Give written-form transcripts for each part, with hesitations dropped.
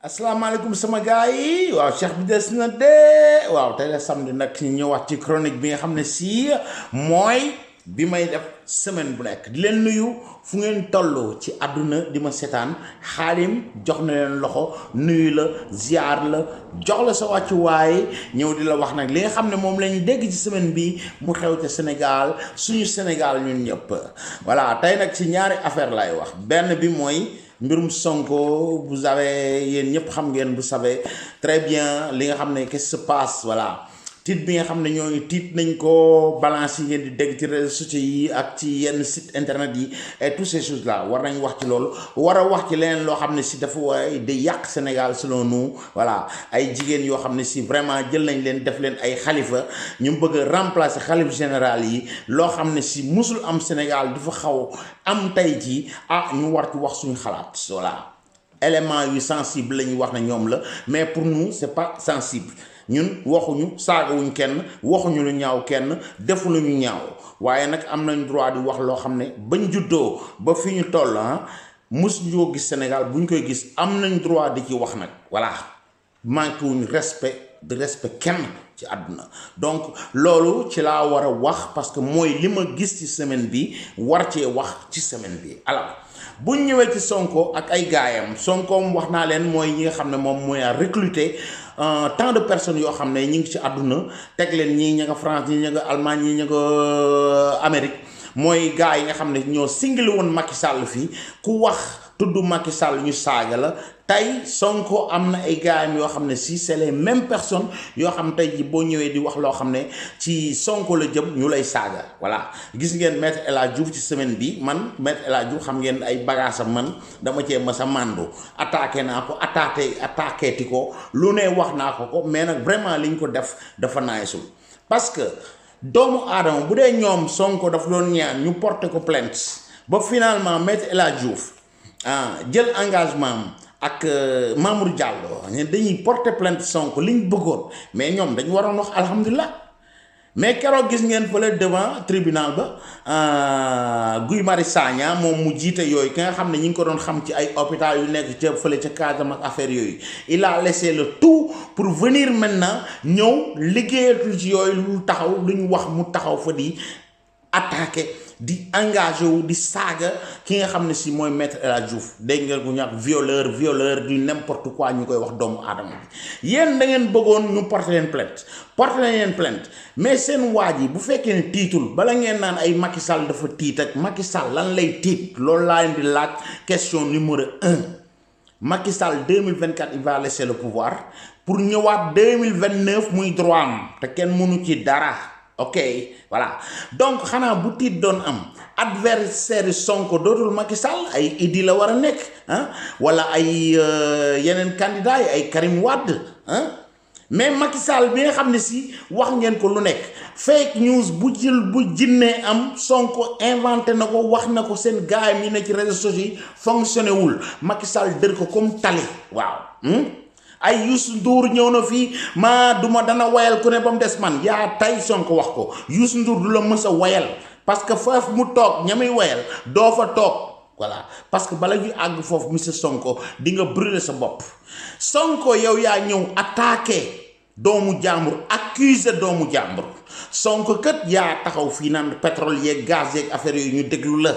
asalaamaaleykum sama gars yi waaw Cheikh bi des na de waaw tey la samedi nag ñu ñëwaat ci chronique bi nga xam ne si mooy bi may def semaine bu nekk di leen nuyu fu ngeen toll ci àdduna di ma seetaan Xaadim jox na leen loxo nuyu la ziar la jox la sa wàccuwaay ñëw di la wax nag li nga xam ne moom la ñu dégg ci semaine bi mu xew ca Sénégal suñu Sénégal ñun ñëpp voilà tey nag ci ñaari affaire lay wax benn bi mooy mbirum Sonko vous avez yéen ñëpp xam ngeen vous savez très bien li nga xam ne qu'est-ce qui se passe voilà tiit bi nga xam ne ñooñu tiit nañ ko balance yi ngeen di dégg ci réseaux sociaux yi ak ci yenn site internet yi et toutes ces choses là war nañ wax ci loolu war a wax ci leneen loo xam ne si dafa waay di yàq Sénégal selon nous voilà ay jigéen yoo xam ne si vraiment jël nañ leen def leen ay xalifa ñu bëgg a remplacer xalif général yi loo xam ne si musul am Sénégal dafa xaw am tey jii ñu war ci wax suñu xalaat voilà élément yu sensible la ñuy wax ne ñoom la mais pour nous c'est pas sensible ñun waxuñu saagawuñ kenn waxuñu lu ñaaw kenn defu lu ñu ñaaw waaye nag am nañ droit di wax loo xam ne bañ juddoo ba fi ñu toll mus ñoo gis Sénégal bu ñu koy gis am nañ droit di ci wax nag voilà manqué wuñ respect de respect kenn ci àdduna donc loolu ci laa war a wax parce que mooy li ma gis ci semaine bi war cee wax ci semaine bi alors buñ ñëwee ci Sonko ak ay gaayam Sonkoom wax naa leen mooy ñi nga xam ne moom mooy a recruter tant de personnes yoo xam ne ñi ngi ci àdduna teg leen ñii ña nga France ñii ña nga Allemagne ñii ña nga Amérique mooy gars yi nga xam ne ñoo singli woon Macky Sall fii ku wax tudd Macky Sall ñu saaga la tey Sonko am na ay gaayam yoo xam ne si c'est les mêmes personnes yoo xam tey ji boo ñëwee di wax loo xam ne ci Sonko la jëm ñu lay saaga voilà gis ngeen Maître El Hadji Diouf ci semaine bi man Maître El Hadji Diouf xam ngeen ay bagaasam man dama cee mës a màndu attaqué naa ko attaqué ti ko lu ne wax naa ko mais nag vraiment li ñu ko def dafa naayisul parce que doomu aadama bu dee ñoom Sonko dafa doon ñaan ñu porter ko plainte ba finalement Maître El Hadji Diouf jël engagement ak Mamour Diallo dañuy porter plainte Sonko li ñu bëggoon mais ñoom dañu waroon wax alhamdulilah mais keroog gis ngeen fële devant tribunal ba Guy Marius Sagna moom mu jiite yooyu ki nga xam ne ñi ngi ko doon xam ci ay hôpital yu nekk ca fële ca Casamance ak affaire yooyu il a laissé le tout pour venir maintenant ñëw liggéeyatul ci yooyu lu taxaw lu ñu wax mu taxaw fa di attaqué di engagé wu di saaga ki nga xam ne si mooy Maître El Hadji Diouf dégg ngeen ko ñàkk violeur du n'importe quoi ñu koy wax doomu aadama bi yéen da ngeen bëggoon ñu porter leen plainte mais seen waaj yi bu fekkee ne tiitul bala ngeen naan ay Macky Sall dafa tiit ak Macky Sall lan lay tiit loolu laa leen di laaj question numéro 1 Macky Sall 2024 il va laisser le pouvoir pour ñëwaat 2029 muy droit am te kenn mënu ci dara. ok voilà donc xanaa bu tiit doon am adversaire Sonko dootul Macky Sall ay Idi la war a nekk wala ay yeneen candidats yi ay Karim Wade mais Macky Sall bi nga xam ne si wax ngeen ko lu nekk fake news bu jinnee am Sonko inventé na ko wax na ko seen gaayam yi ne ci réseaux sociaux yi fonctionné wul Macky Sall dër ko comme tali waaw ay Youssou Ndour ñëw na fii duma dana wayal ku ne ba mu des man yaa tay Sonko wax ko Youssou Ndour du la mës a wayal parce que foofu mu toog ñamay wayal doo fa toog voilà parce que bala ñuy àgg foofu monsieur Sonko di nga brûler sa bopp Sonko yow yaa ñëw attaqué doomu jàmbur accusé doomu jàmbur Sonko kat yaa taxaw fii naan pétrole yeeg gaz yeeg affaire yooyu ñu déglu la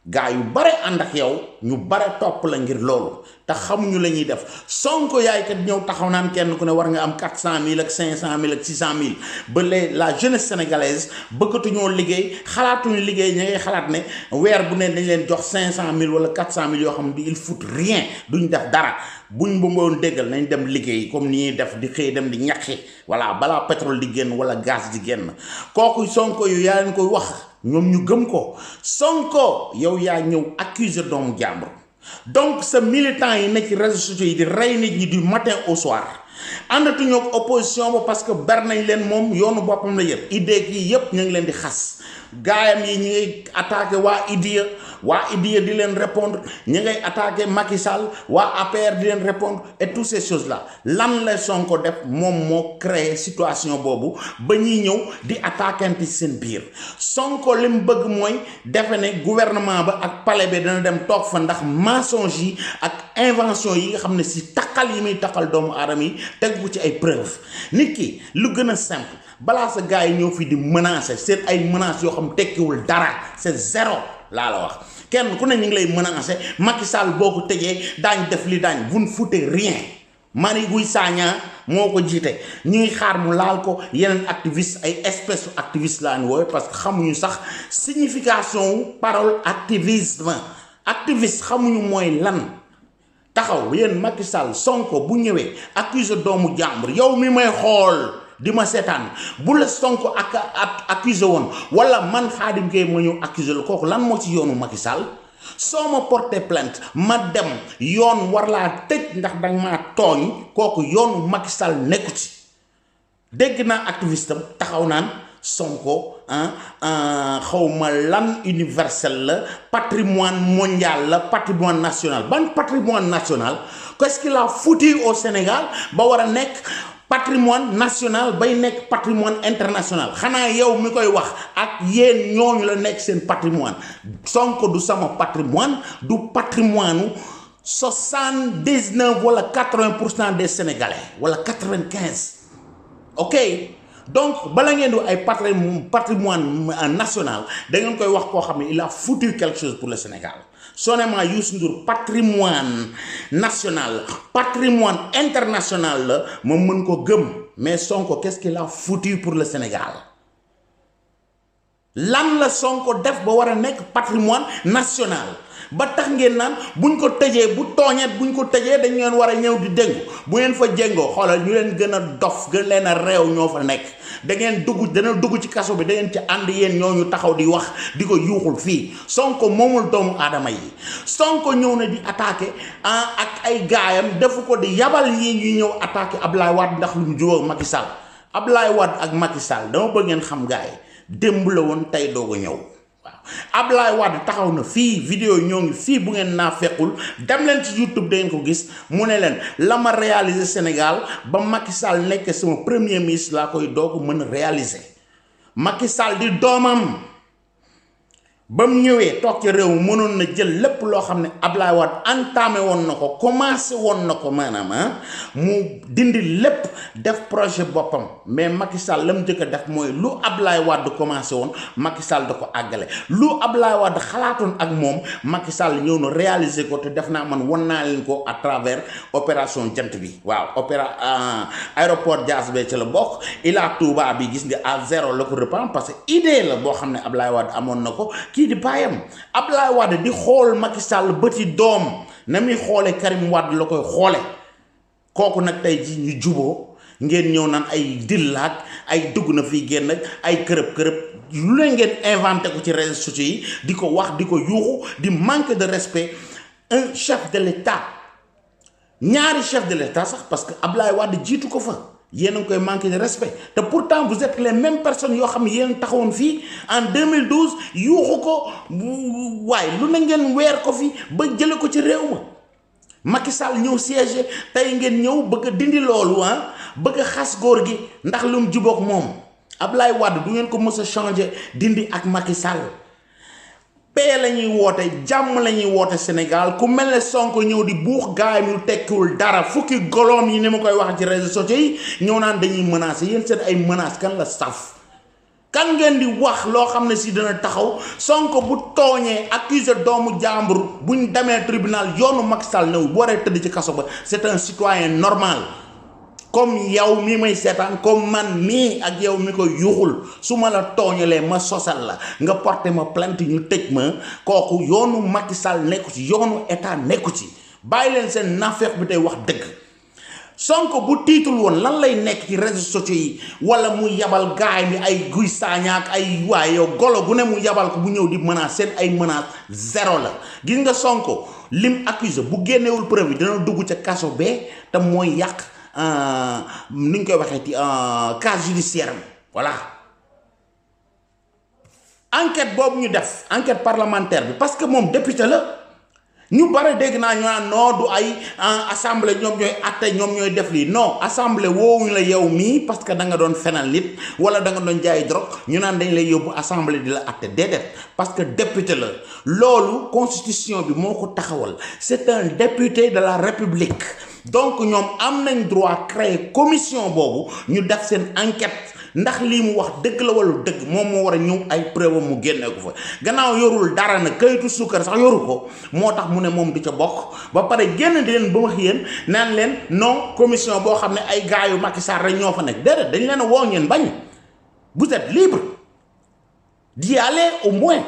gaa yu bare ànd ak yow ñu bare topp la ngir loolu te xamuñu la ñuy def Sonko yaay kat ñëw taxaw naan kenn ku ne war nga am 400 000 ak 500 000 ak 600 000 ba la jeunesse sénégalaise bëggatuñoo liggéey xalaatuñu liggéey ña ngay xalaat ne weer bu ne dañ leen jox 500 000 wala 400 000 yoo xam ne il faut rien duñ def dara buñ bëggoon déggal nañ dem liggéey comme ni ñuy def di xëy dem di ñaqi voilà balaa pétrole di génn wala gaz di génn kooku Sonko yu yaa leen koy wax ñoom ñu gëm ko Sonko yow yaa ñëw accuser doomu jàmbur donc sa militant yi nekk ci réseaux sociaux yi di rey nit ñi du matin au soir àndatuñoo ak opposition ba parce que ber nañ leen moom yoonu boppam la yëpp idée yi yëpp ñu ngi leen di xas gaayam yi ñi ngay attaqué waa Idia di leen répondre ñi ngay attaqué Macky Sall waa APR di leen répondre et toutes ces choses là lan la Sonko def moom moo créé situation boobu ba ñuy ñëw di attaquanti seen biir Sonko li mu bëgg mooy defe ne gouvernement ba ak palais bi dana dem toog fa ndax mensonge yi ak invention yi nga xam ne si takkal yi muy takkal doomu aadama yi teg ko ci ay preuve nit ki lu gën a simple balaa sa gars yi ñëw fii di menacer seen ay menaces yoo xam tekkiwul dara c'est zéro laa la wax kenn ku ne ñu ngi lay menacer Macky Sall boo ko tëjee daañ def li daañ vous ne foutez rien Mary Guy Sagna moo ko jiite ñuy xaar mu laal ko yeneen activiste ay espèce activiste laa ñu woowe parce que xamuñu sax signification wu parole activisme activiste xamuñu mooy lan taxaw yéen Macky Sall Sonko bu ñëwee accuse doomu jàmbur yow mi may xool di ma seetaan bu la Sonko ak accusé woon wala man Khadim Gueye ma ñëw accusé la kooku lan moo ci yoonu Macky Sall soo ma porté plainte ma dem yoon war laa tëj ndax danga maa tooñ kooku yoonu Macky Sall nekku ci dégg naa activiste am taxaw naan Sonko xawma lan universel la patrimoine mondial la patrimoine national ban patrimoine national qu'est-ce qu'il a foutu au Sénégal ba war a nekk patrimoine national bay nekk patrimoine international xanaa yow mi koy wax ak yéen ñooñu la nekk seen patrimoine Sonko du sama patrimoine du patrimoine 79 wala 80% des Sénégalais wala 95 ok donc bala ngeen di ay patrimoine national da ngeen koy wax koo xam ne il a foutu quelque chose pour le Sénégal seulement Youssou Ndour patrimoine national patrimoine international la ma mën ko gëm mais Sonko qu'est-ce qu'il a foutu pour le Sénégal lan la Sonko def ba war a nekk patrimoine national ba tax ngeen naan buñ ko tëjee bu tooñet buñ ko tëjee dañ leen war a ñëw di déngu bu ngeen fa jéngoo xoolal ñu leen gën a dof gën leen a réew ñoo fa nekk da ngeen dana dugg ci kaso bi da ngeen ci ànd yéen ñooñu taxaw di wax di ko yuuxul fii Sonko moomul doomu aadama yi Sonko ñëw na di attaqué ak ay gaayam defu ko di yabal yi ñuy ñëw attaqué Ablaye Wade ndax lu mu jubóo Macky Sall Ablaye Wade ak Macky Sall dama bëgg ngeen xam gaay démb la woon tey doog a ñëw Ablaye Wade taxaw na fii vidéo ñoo ngi fii bu ngeen naa fekkul dem leen ci YouTube da ngeen ko gis mu ne leen la ma réaliser Sénégal ba Macky Sall nekk sama premier ministre laa koy doog mën a réaliser Macky Sall di doomam ba mu ñëwee toog ci réew mi mënoon na jël lépp loo xam ne Ablaye Wade entamé woon na ko commencé woon na ko maanaam mu dindi lépp def projet boppam mais Macky Sall la mu njëkk a def mooy lu Ablaye Wade commencé woon Macky Sall da ko àggale lu Ablaye Wade xalaatoon ak moom Macky Sall ñëw na réaliser ko te def naa man won naa leen ko à travers opération jant bi waaw aéroport Diass be ci la bokk Ila Touba bi gis nga à zéro la ko reprendre parce que idée la boo xam ne Ablaye Wade amoon na ko kii di bàyyam Ablaye Wade di xool Macky Sall bëti doom na muy xoole Karim Wade la koy xoole kooku nag tey ji ñu juboo ngeen ñëw naan ay dillaak ay dugg na fii génn ay kërëb lu leen ngeen inventé ko ci réseaux sociaux yi di ko wax di ko yuuxu di manque de respect un chef de l'État ñaari chef de l'État sax parce que Ablaye Wade jiitu ko fa yéen a ngi koy manquer de respect te pourtant vous êtes les mêmes personnes yoo xam ne yéen taxawoon fii en 2012 yuuxu ko waaye lu na ngeen weer ko fi ba jële ko ci réew ma Macky Sall ñëw siège tey ngeen ñëw bëgg a dindi loolu bëgg a xas góor gi ndax lu mu jubóog moom Ablaye Wade du ngeen ko mës a changer dindi ak Macky Sall paix la ñuy woote jàmm la ñuy woote Sénégal ku mel ne Sonko ñëw di buux gaay ñu tekkiwul dara fukki goloom yi ni ma koy wax ci réseaux sociaux yi ñëw naan dañuy menacer yéen seen ay menaces kan la saf kan ngeen di wax loo xam ne si dana taxaw Sonko bu tooñee accuser doomu jàmbur buñ demee tribunal yoonu Macky Sall new bu waree tëdd ci kaso ba c'est un citoyen normal comme yow mi may seetaan comme man mii ak yow mi ko yuuxul su ma la tooñalee ma sosal la nga porté ma plainte ñu tëj ma kooku yoonu Macky Sall nekku ci yoonu état nekku ci bàyyi leen seen nafeeq bi tey wax dëgg Sonko bu tiitul woon lan lay nekk ci réseaux sociaux yi wala mu yabal gaay mi ay Guy Sagna ak ay waaye yow golo gu ne mu yabal ko bu ñëw di menace seen ay menace zéro la gis nga Sonko lim accusé bu génnewul preuve yi dina dugg ca kaso bee te mooy yàq ni ñu koy waxee ci cas judiciaire voilà enquête boobu ñu def enquête parlementaire bi parce que moom député la ñu bare dégg naa ñu naan non du ay assemblée ñoom ñooy atte ñoom ñooy def lii non assemblée woowuñ la yow mii parce que da nga doon fenal nit wala da nga doon jaay drogue ñu naan dañ lay yóbbu assemblée di la atte déedéet parce que député la loolu constitution bi moo ko taxawal c'est un député de la république donc ñoom am nañ droit créer commission boobu ñu def seen enquête ndax lii mu wax dëgg la wala dëgg moom moo war a ñëw ay preuve mu génne ko fa gannaaw yorul dara na kayitu suukar sax yoru ko moo tax mu ne moom du ca bokk ba pare génn di leen ba wax yéen naan leen non commission boo xam ne ay gars yu Macky Sall rek ñoo fa nekk déedéet dañ leen a woo ngeen bañ vous êtes libre d'y aller au moins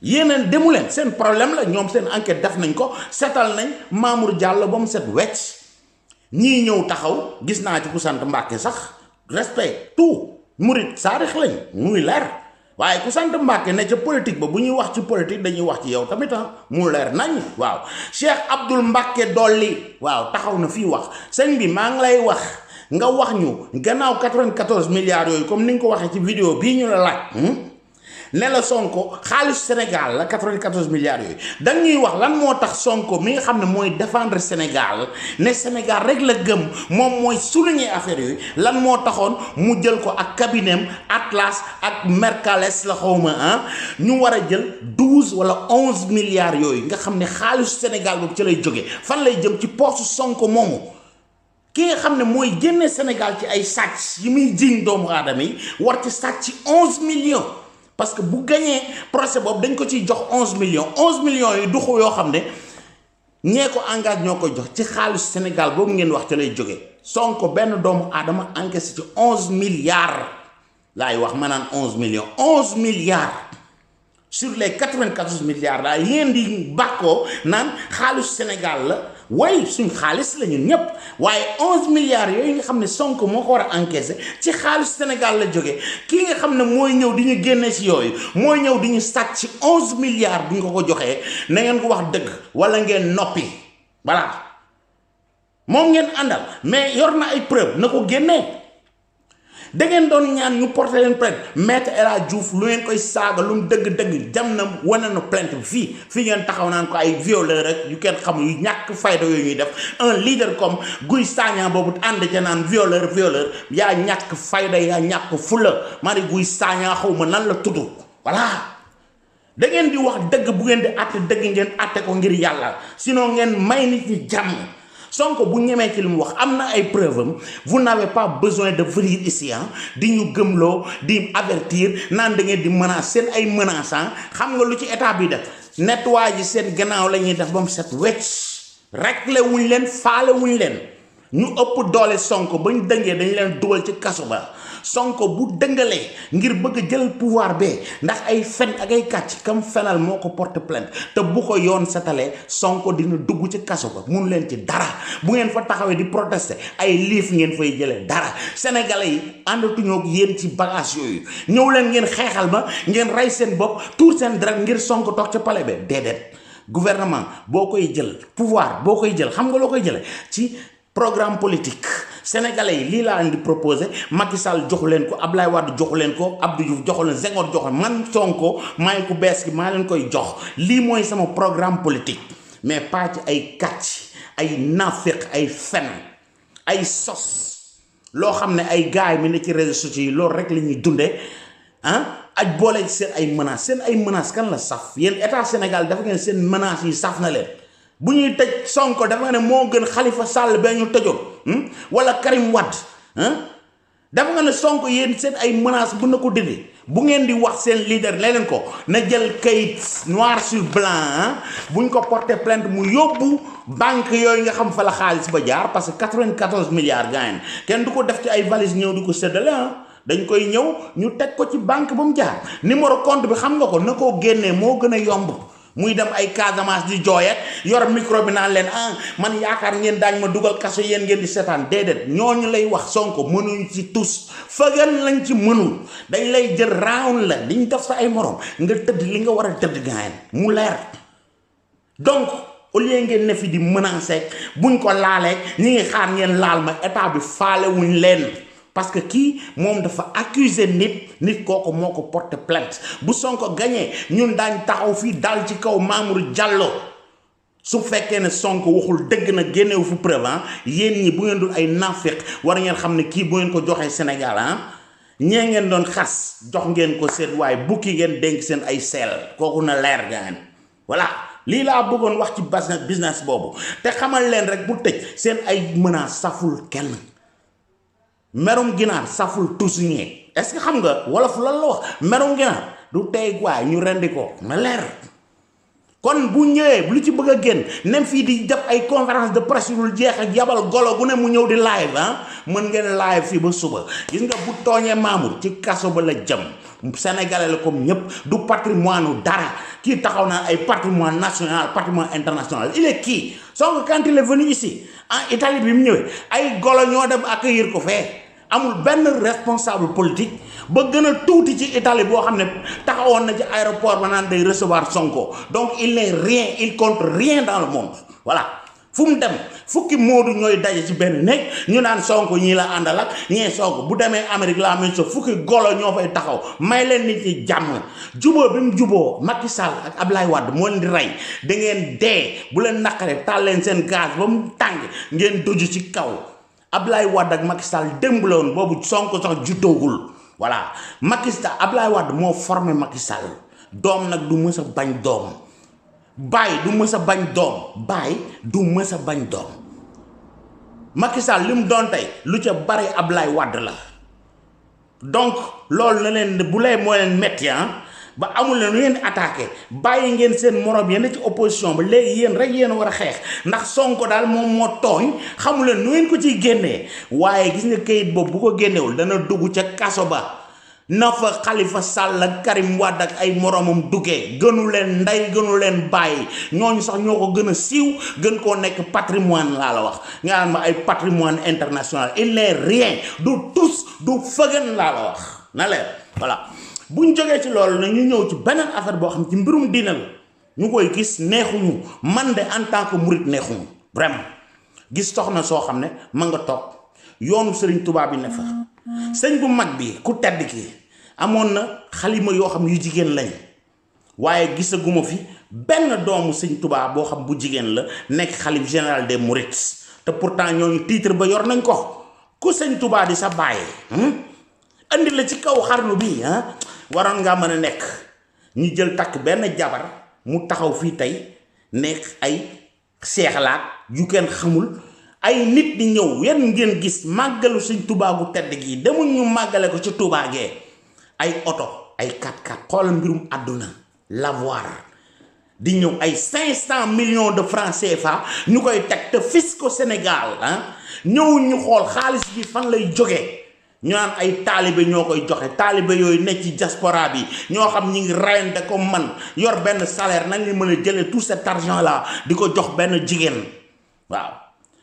yéeneen demu leen seen problème la ñoom seen enquête def nañ ko setal nañ Mamour Diallo ba mu set wecc ñii ñëw taxaw gis naa ci ku sant Mbàkke sax respect tout murit saarix lañ muy leer waaye ku sant Mbàkke ne ca politique ba bu ñuy wax ci politique dañuy wax ci yow tamit mu leer nañ waaw Cheikh Abdoul Mbàkke dolli waaw taxaw na fii wax sëñ bi maa ngi lay wax nga wax ñu gannaaw 94 milliards yooyu comme ni nga ko waxee ci vidéo bii ñu la laaj ne la Sonko xaalis Sénégal la 94 milliards yooyu dañuy wax lan moo tax Sonko mi nga xam ne mooy défendre Sénégal ne Sénégal rek la gëm moom mooy souligner affaire yooyu lan moo taxoon mu jël ko ak cabinetam Atlas ak Mercalès la xawma ñu war a jël 12 wala 11 milliards yooyu nga xam ne xaalis Sénégal boobu ci lay jóge fan lay jëm ci poche Sonko moomu ki nga xam ne mooy génne Sénégal ci ay sàcc yi muy jiñ doomu aadama yi war ci sàcc ci 11 millions parce que bu gañee procès boobu dañ ko ciy jox 11 millions yi duxu yoo xam ne ñee ko engage ñoo koy jox ci xaalis Sénégal boobu ngeen wax ca lay jóge Sonko benn doomu aadama encaissé ci 11 milliards laay wax ma naan 11 milliards sur les 94 milliards daal yéen di bàkkoo naan xaalis Sénégal la way suñ xaalis la ñun ñëpp waaye 11 milliards yooyu nga xam ne Sonko moo ko war a encaissé ci xaalis Sénégal la jóge kii nga xam ne mooy ñëw di ñu génne ci yooyu mooy ñëw di ñu sàcc ci 11 milliards bu ñu ko joxee na ngeen ko wax dëgg wala ngeen noppi voilà moom ngeen àndal mais yor na ay preuve na ko génnee da ngeen doon ñaan ñu porté leen plainte maître El Hadji Diouf lu ngeen koy saaga lu mu dëgg-dëgg jam na wane na plainte bi fii ngeen taxaw naan ko ay violeur rek yu kenn xamul yu ñàkk fayda yooyu ñuy def un leader comme Guy Sagna boobu ànd ca naan violeur yaa ñàkk fayda yaa ñàkk fula mari Guy Sagna xaw ma nan la tudd voilà da ngeen di wax dëgg bu ngeen di àtte dëgg ngeen àtte ko ngir yàlla sinon ngeen may nit ñi jàmm Sonko bu ñemee ci li mu wax am na ay preuve am vous n'avez pas besoin de venir ici di ñu gëmloo di avertir naan da ngeen di menacer seen ay menaces xam nga lu ci état bi def nettoyer ji seen gannaaw la ñuy def ba mu set wecc réglé wuñ leen faale wuñ leen ñu ëpp doole Sonko bañ dëngee dañ leen dugal ci kaso ba Sonko bu dëngalee ngir bëgg jël pouvoir bee ndax ay fen ak ay kàcc kam fenal moo ko porte plainte te bu ko yoon setalee Sonko dina dugg ci kaso ba mun leen ci dara bu ngeen fa taxawee di protester ay liif ngeen fay jëlee dara sénégalais yi àndatuñoo yéen ci bagage yooyu ñëw leen ngeen xeexal ma ngeen rey seen bopp tuur seen dara ngir Sonko toog ca palais ba déedéet gouvernement boo koy jël pouvoir boo koy jël xam nga loo koy jëlee ci programme politique sénégalais yi lii laa leen di proposé Macky Sall joxu leen ko Ablaye Wade joxu leen ko Abdou Diouf joxu leen Senghor joxu man Sonko maay ku bees gi maa leen koy jox lii mooy sama programme politique mais pas ci ay kàcc ay naaféq ay fen ay sos loo xam ne ay gaay mi ne ci réseaux sociaux yi loolu rek la ñuy dundee aj boole seen ay menaces kan la saf yéen état Sénégal dafa ngeen seen menaces yi saf na leen bu ñuy tëj Sonko dafa ne moo gën Khalifa Sall ba ñu tëjoon wala Karim Wade dafa nga ne Sonko yéen seen ay menaces bu na ko dindi bu ngeen di wax seen leader leneen ko na jël kayit noir sur blanc buñ ko porté plainte mu yóbbu banque yooyu nga xam fa la xaalis ba jaar parce que 94 milliards gaañ kenn du ko def ci ay valise ñëw di ko séddale dañ koy ñëw ñu teg ko ci banque ba mu jaar numéro compte bi xam nga ko na koo génnee moo gën a yomb muy dem ay Casamance di jooyat yor micro bi naan leen man yaakaar ngeen daañ ma dugal kaso yéen ngeen di seetaan déedéet ñooñu lay wax Sonko mënuñ ci tus fagan lañ ci mënul dañ lay jël round la liñ def sa ay morom nga tëdd li nga war a tëdd gaayen mu leer donc au lieu ngeen ne fi di menacer buñ ko laalee ñi ngi xaar ngeen laal ma état bi faale wuñ leen parce que kii moom dafa accuser nit kooku moo ko porter plainte bu Sonko gañee ñun daañ taxaw fii dal ci kaw Mamour Diallo su fekkee ne Sonko waxul dëgg na génnewu fu preuve yéen ñi bu ngeen dul ay nafiq war ngeen xam ne kii bu ngeen ko joxee Sénégal ñee ngeen doon xas jox ngeen ko seen waaye bukki ngeen dénk seen ay seel kooku na leer gaan voilà lii laa bëggoon wax ci business boobu te xamal leen rek bu tëj seen ay menace saful kenn merum ginaar saful tusuñee est-ce que xam nga wolof lan la wax merum ginaar du tey waay ñu rendi ko na leer kon bu ñëwee lu ci bëgg a génn nem fii di def ay conférence de presse yu jeex ak yabal golo gu ne mu ñëw di live mën ngeen live fii ba suba gis nga bu tooñee Mamour ci kaso ba la jëm sénégalais la comme ñëpp du patrimoine dara kii taxaw naa ay patrimoine national patrimoine international il est qui Sonko quand il est venu ici en Italie bi mu ñëwee ay golo ñoo dem accueillir ko fee amul benn responsable politique ba gën a tuuti ci Italie boo xam ne taxawoon na ci aéroport ba naan day recevoir Sonko donc il n'est rien il compte rien dans le monde voilà fu mu dem fukki moodu ñooy daje ci benn néeg ñu naan Sonko ñii la àndal ak ñee Sonko bu demee Amérique la même chose fukki golo ñoo fay taxaw may leen nit ñi jàmm juboo bi mu juboo Macky Sall ak Ablaye Wade moo leen di rey da ngeen dee bu leen naqaree taal leen seen gaz ba mu tàng ngeen doju ci kaw Ablaye Wade ak Macky Sall démb la woon boobu Sonko sax jutoogul voilà Macky Sall Ablaye Wade moo formé Macky Sall doom nag du mës a bañ doom baay du mës a bañ doom baay du mës a bañ doom Macky Sall li mu doon tey lu ca bare Ablaye Wade la donc loolu na leen bu lay moo leen metti ba amul leen lu ngeen attaqué bàyyi ngeen seen morom yéen ci opposition ba léegi yéen rek yéen war a xeex ndax Sonko daal moom moo tooñ xamu leen nu ngeen ko ciy génnee waaye gis nga kayit boobu bu ko génnewul dana dugg ca kaso ba na fa Khalifa Sall ak Karim Wade ak ay moromam duggee gënu leen ndey gënu leen bàyyi ñooñu sax ñoo ko gën a siiw gën koo nekk patrimoine laa la wax nga naan ma ay patrimoine international il n'est rien du tus du fëgën laa la wax na leen voilà buñ jógee ci loolu nag ñu ñëw ci beneen affaire boo xam ci mbirum diina la ñu koy gis neexuñu man de en tant que murit neexuñu vraiment gis soxna soo xam ne ma nga toog yoonu Serigne Touba bi ne fa sëñ bu mag bi ku tedd ki amoon na xalima yoo xam yu jigéen lañ waaye gisaguma fi benn doomu sëñ Touba boo xam bu jigéen la nekk xalif général des mourides te pourtant ñooñu titre ba yor nañ ko ku sëñ Touba di sa bàyyi andi la ci kaw xarnu bi waroon ngaa mën a nekk ñu jël takk benn jabar mu taxaw fii tey nekk ay seexlaat yu kenn xamul ay nit di ñëw yan ngeen gis màggalu sëñ Touba gu tedd gi demuñ ñu màggale ko ci Touba gee ay oto ay 4x4 xoolal mbirum àdduna l'avoir di ñëw ay 500 millions de francs CFA ñu koy teg te fisc Sénégal ñëw ñu xool xaalis bi fan lay jógee ñu naan ay taalibe ñoo koy joxe taalibe yooyu nekk ci diaspora bi ñoo xam ñi ngi rayante comme man yor benn salaire nañ li mën a jëlee tout cet argent là di ko jox benn jigéen waaw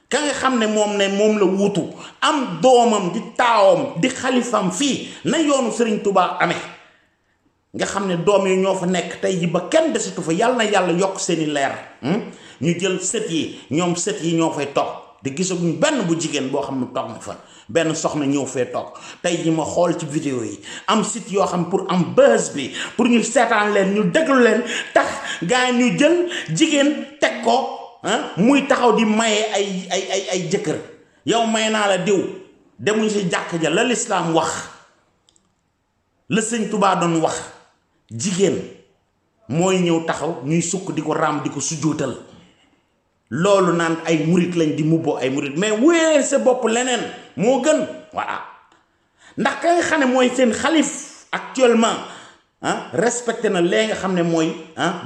ka nga xam ne moom la wutu am doomam di taawam di xalifam fii na yoonu Serigne Touba amee nga xam ne doom yi ñoo fa nekk tey ji ba kenn desatu fa yàlla na yàlla yokk seeni leer ñu jël sët yi ñoom sët yi ñoo fay toog di gisaguñ benn bu jigéen boo xam ne toog na fa benn soxna ñëw fee toog tey ji ma xool ci vidéo yi am site yoo xam pour am buzz bi pour ñu seetaan leen ñu déglu leen tax gaa ñu jël jigéen teg ko muy taxaw di maye ay jëkkër yow may naa la diw demuñ si jàkk ja la lislaam wax la sëñ Touba doon wax jigéen mooy ñëw taxaw ñuy sukk di ko raam di ko sujjóotal loolu naan ay murit lañ di mubboo ay murit mais wéyee sa bopp leneen moo gën voilà ndax ka nga xam ne mooy seen xalif actuellement respecté na lee nga xam ne mooy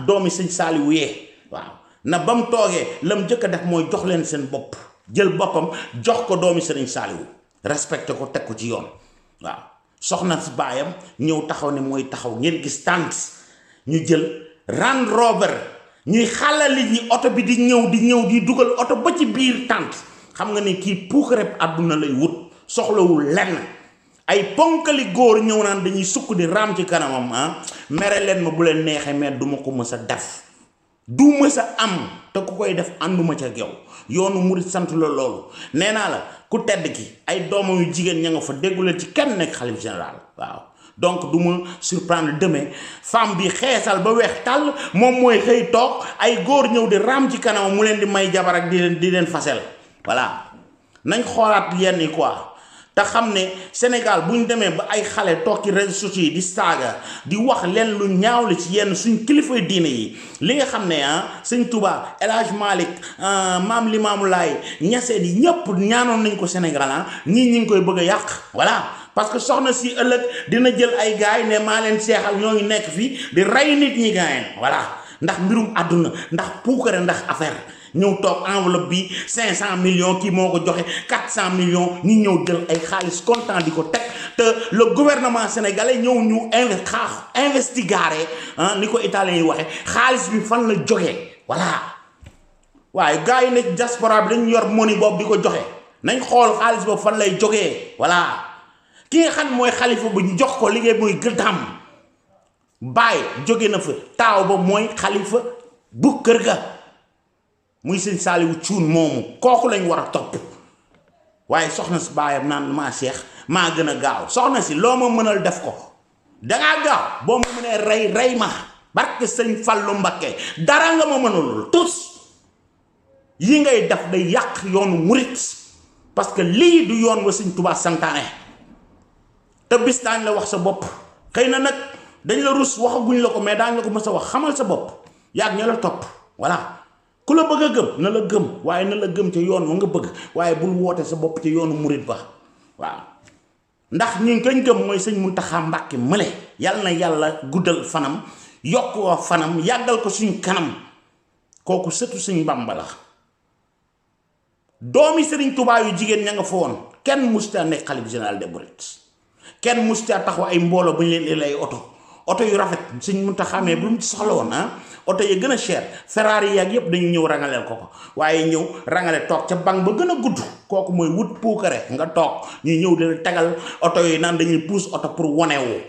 doomi sëñ Saliou yee waaw na ba mu toogee la mu njëkk a def mooy jox leen seen bopp jël boppam jox ko doomi sëriñ Saliou respecté ko teg ko ci yoon waaw soxna si baayam ñëw taxaw ne mooy taxaw ngeen gis tànt ñu jël Range Rover ñuy xàllali ñi oto bi di ñëw di dugal oto ba ci biir tànt xam nga ne kii puukareb àdduna lay wut soxlawul lenn ay ponkali góor ñëw naan dañuy sukk di raam ci kanamam mere leen ma bu leen neexee mais duma ko mës a def du mës a am te ku koy def ànduma ca yow yoonu murit sant la loolu nee naa la ku tedd ki ay doomam yu jigéen ña nga fa dégguleen ci kenn nekk xalif général waaw donc du ma surprendre demain femme bi xeesal ba weex tàll moom mooy xëy toog ay góor ñëw di raam ci kanam mu leen di may jabar ak di leen fasel voilà nañ xoolaat yenn yi quoi te xam ne Sénégal bu ñu demee ba ay xale toog ci réseaux sociaux yi di saaga di wax leen lu ñaaw la ci yenn suñ kilifay diine yi li nga xam ne sëñ Touba El Hadj Malick maam Limaamu Laay ñaseen yi ñëpp ñaanoon nañ ko Sénégal ñii ñi ngi koy bëgg a yàq voilà parce que soxna si ëllëg dina jël ay gaay ne maa leen seexal ñoo ngi nekk fii di rey nit ñi gaay voilà ndax mbirum àdduna ndax puukare ndax affaire ñëw toog enveloppe bi 500 millions kii moo ko joxe 400 millions ñi ñëw jël ay xaalis content di ko teg te le gouvernement sénégalais ñëw ñu investigare ni ko italien yi waxe xaalis bi fan la jógee voilà waaye gars yi ne diaspora bi dañu yor money boobu di ko joxe nañ xool xaalis boobu fan lay jógee voilà ki nga xam mooy xalifa bu ñu jox ko liggéey mooy gëddam bàyyi jóge na fa taaw ba mooy xalifa bu kër ga muy sëñ Saaliwu Cuun moomu kooku lañ war a topp waaye soxna si baayam naan maa seex maa gën a gaaw soxna si loo ma mënal def ko dangaa gaaw boo ma mënee rey ma barke sëñ Fallu Mbakke dara nga ma mënalul tus yi ngay def day yàq yoonu murit parce que lii du yoon wa sëñ Tuubaa santaane te bis daañ la wax sa bopp xëy na nag dañ la rus waxaguñ la ko mais daañ la ko mës a wax xamal sa bopp yàgg ña la topp voilà ku la bëgg a gëm na la gëm waaye na la gëm ca yoon wa nga bëgg waaye bul woote sa bopp ci yoonu murit ba waaw ndax ñi kañ gëm mooy sëñ Muntaxa Mbàkke mële yàlla na yàlla guddal fanam yokk wa fanam yàggal ko suñ kanam kooku sëtu sëñ Bàmba la doomi sëriñ Tuubaa yu jigéen ña nga fa woon kenn musta nekk xalif général des mourides kenn musta taxaw ay mbooloo bu ñu leen di lay oto yu rafet sëñ Muntaxa mais bu mu ci soxla woon oto yi gën a cher Ferrari yaag yëpp dañu ñëw rangaleel ko waaye ñëw rangale toog ca bank ba gën a gudd kooku mooy wut puukare nga toog ñuy ñëw di tegal oto yi naan dañuy pousse oto pour wonewu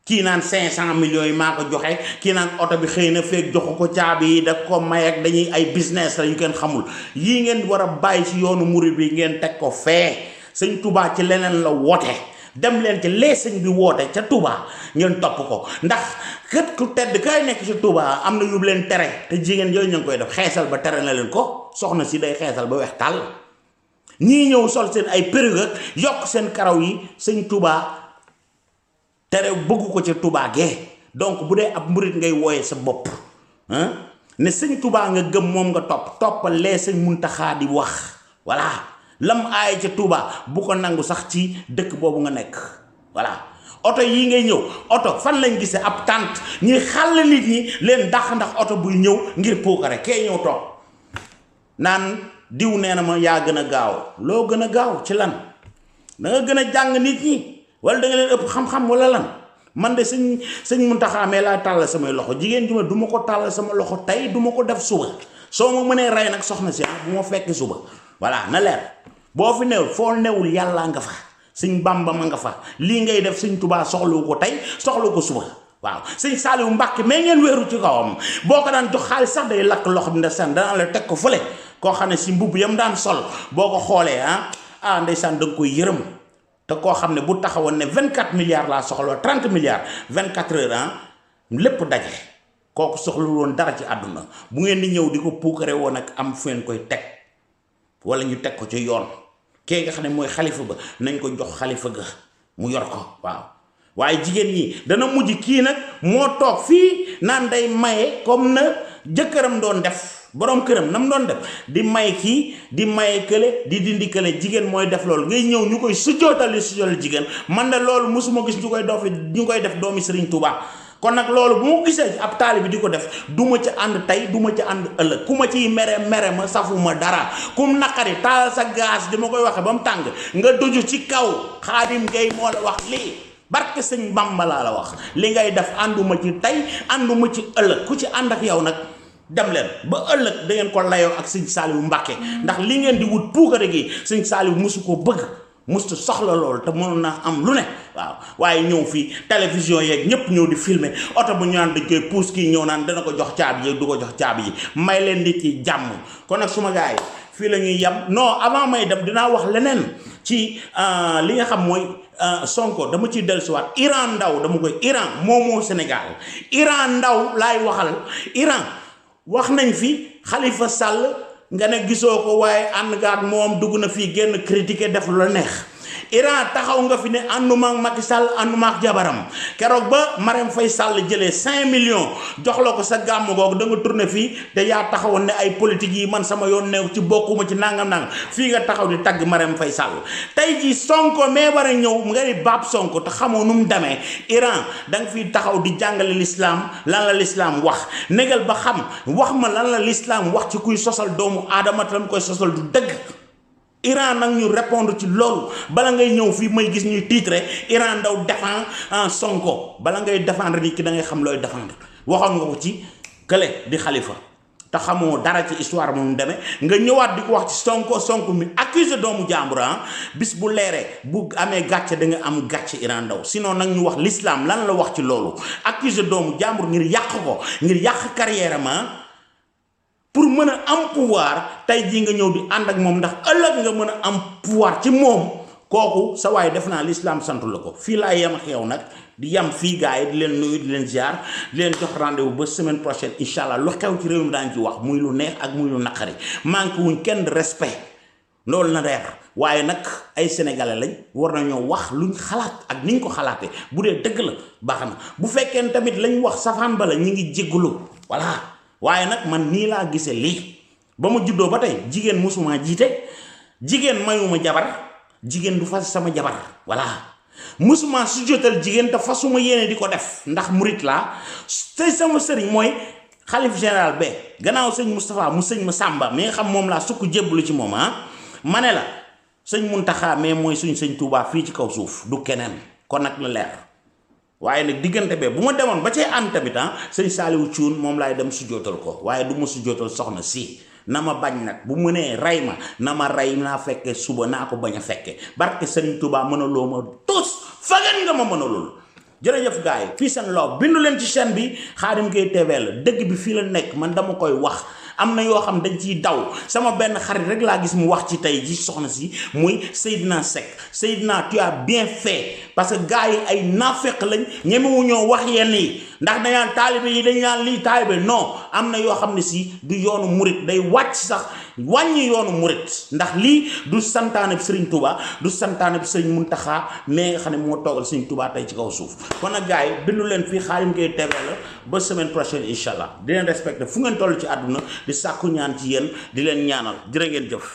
kii naan 500 millions yi maa ko joxe kii naan oto bi xëy na feeg joxu ko caabi yi da ko may ak dañuy ay business la yu kenn xamul yii ngeen war a bàyyi ci yoonu murid bi ngeen teg ko fee sëñ Touba ci leneen la woote dem leen ci lee sëñ bi woote ca Touba ngeen topp ko ndax kët ku tedd kay nekk ci Touba am na yu leen tere te jigéen yooyu ñu ngi koy def xeesal ba tere na leen ko soxna si day xeesal ba weex tàll ñii ñëw sol seen ay perruque yokk seen karaw yi sëñ Touba tere bëggu ko ca Touba gee donc bu dee ab murit ngay wooyee sa bopp ne sëñ Touba nga gëm moom nga toppal lee sëñ Muntaxa di wax voilà lam aay ca Touba bu ko nangu sax ci dëkk boobu nga nekk voilà oto yi ngay ñëw oto fan lañ gisee ab tànt ñuy xàll nit ñi leen dàq ndax oto buy ñëw ngir puukare kee ñëw toog naan diw nee na ma yaa gën a gaaw loo gën a gaaw ci lan da nga gën a jàng nit ñi wala da nga leen ëpp xam-xam wala lan man de sëñ Muntaxa mee laa tàllal samay loxo jigéen ji ma du ma ko tàllal sama loxo tey du ma ko def suba soo ma mënee rey nag soxna si bu ma fekki suba voilà na leer boo fi newul foo newul yàllaa nga fa sëñ Bàmba ma nga fa lii ngay def sëñ Tubaa soxlawu ko tey soxlawu ko suba waaw sëñ Saaliwu Mbàkke mais ngeen wéeru ci kawam boo ko daan jox xaalis sax day lakk loxo bi ndeysaan dana la teg ko fële koo xam ne si mbubb yam daan sol boo ko xoolee ndeysaan da nga koy yërëm te koo xam ne bu taxawoon ne 24 milliards laa soxla 30 milliards 24 heures lépp daje kooku soxlu woon dara ci àdduna bu ngeen di ñëw di ko puukare woon ak am fu ngeen koy teg wala ñu teg ko ci yoon kee nga xam ne mooy xalifa ba nañ ko jox xalifa ga mu yor ko waaw waaye jigéen ñi dana mujj kii nag moo toog fii naan day maye comme na jëkkëram doon def borom këram nam doon def di may kii di maye kële di dindi kële jigéen mooy def loolu ngay ñëw ñu koy sujjootal jigéen man de loolu mosuma gis ñu koy def doomi Sëriñ Tuubaa kon nag loolu bu ma gisee ab taalibe bi di ko def du ma ci ànd tey du ma ci ànd ëllëg ku ma ciy mere ma safuma dara kum naqari taal sa gaz di ma koy waxe ba mu tàng nga doju ci kaw Xaadim Gay moo la wax lii barke sëñ Bàmba laa la wax li ngay def ànduma ci tey ànduma ci ëllëg ku ci ànd ak yow nag dem leen ba ëllëg da ngeen ko layoo ak sëñ Saaliwu Mbàkke ndax li ngeen di wut puukare gi sëñ Saaliwu musu ko bëgg musta soxla loolu te mënoon naa am lu ne waaw waaye ñëw fii télévision yeeg ñëpp ñëw di filmer oto bu ñu naan dañ koy puus kii ñëw naan dana ko jox caabi yi du ko jox caabi yi may leen nit yi jàmm kon nag suma gars yi fii la ñuy yem non avant may dem dinaa wax leneen ci li nga xam mooy Sonko dama ciy dellusiwaat Iran Ndaw dama koy Iran moomoo Sénégal Iran Ndaw laay waxal Iran wax nañ fi Khalifa Sall nga ne gisoo ko waaye ànd nga ak moom dugg na fii génn critiquer def lu la neex Iran taxaw nga fi ne ànduma ak Macky Sall ànduma ak jabaram keroog ba Marème Faye Sall jëlee 5 millions jox la ko sa gàmm googu da nga tourné fii te yaa taxawoon ne ay politique yi man sama yoon neew ci bokkuma ci nangam fii nga taxaw di tagg Marème Faye Sall tey ji Sonko mais war a ñëw nga ni baab Sonko te xamoo nu mu demee Iran da nga fiy taxaw di jàngale l'islam lan la l'islam wax négal ba xam wax ma lan la l'islam wax ci kuy sosal doomu aadama tam koy sosal du dëgg Iran nag ñu répondre ci loolu bala ngay ñëw fii may gis ñuy titre Iran Ndaw défend Sonko bala ngay défendre nit ki da ngay xam looy défendre waxoon nga ko ci kële di Khalifa te xamoo dara ci histoire moom demee nga ñëwaat di ko wax ci Sonko mi accusé doomu jàmbur bis bu leeree bu amee gàcce da nga am gàcce Iran Ndaw sinon nag ñu wax l'islam lan la wax ci loolu accusé doomu jàmbur ngir yàq ko ngir yàq carrière am pour mën a am pouvoir tey jii nga ñëw di ànd ak moom ndax ëllëg nga mën a am pouvoir ci moom kooku sa waay def naa l'islam santu la ko fii laa yem xew nag di yem fii gars yi di leen nuyu di leen ziar di leen jox rendez-vous ba semaine prochaine incha allah lu xew ci réew mi daañu ci wax muy lu neex ak muy lu naqari manqué wuñ kenn de respect loolu na leer waaye nag ay sénégalais lañ war nañoo wax luñ xalaat ak niñ ko xalaatee bu dee dëgg la baax na bu fekkee tamit lañ wax safaan ba la ñu ngi jégalu voilà. waaye nag man nii laa gisee lii ba ma juddoo ba tey jigéen musuma jiite jigéen mayuma jabar jigéen du fas sama jabar voilà musuma su jotal jigéen te fasuma yéene di ko def ndax murit laa tey sama sëriñ mooy xalif général be gannaaw sëñ Moustapha mu sëñ ma Sàmba mi nga xam moom laa sukk jébbalu ci moom ma ne la sëñ Muntaxa mais mooy suñ sëñ Tuubaa fii ci kaw suuf du keneen kon nag la leer waaye nag diggante bee bu ma demoon ba cee ànd tamit sëñ Saaliwu Cuun moom laay dem su jootal ko waaye du ma su jootal soxna si na ma bañ nag bu mënee rey ma na ma rey naa fekke suba naa ko bañ a fekke barke sëñ Tuubaa mënaloo ma tus fagan nga ma mënalul jërëjëf gars yi fii seen loo bindu leen ci chaîne bi Khadim Gueye TV la dëgg bi fii la nekk man dama koy wax am na yoo xam dañ ciy daw sama benn xarit rek laa gis mu wax ci tey ji soxna si muy Seydina Seck Seydina tu as bien fait parce que gars yi ay naafeq lañ ñemewu ñoo wax yenn yi ndax dañaan taalibe yi dañ naan lii taalibe non am na yoo xam ne si du yoonu murit day wàcc sax wàññi yoonu murit ndax lii du santaane bi Serigne Touba du santaane bi Serigne Mountakha mais nga xam ne moo toogal Serigne Touba tey ci kaw suuf kon nag gars yi bindu leen fii Khadim Gueye TV la ba semaine prochaine incha allah di leen respecté fu ngeen toll ci àdduna di sàkku ñaan ci yéen di leen ñaanal jërë ngeen jëf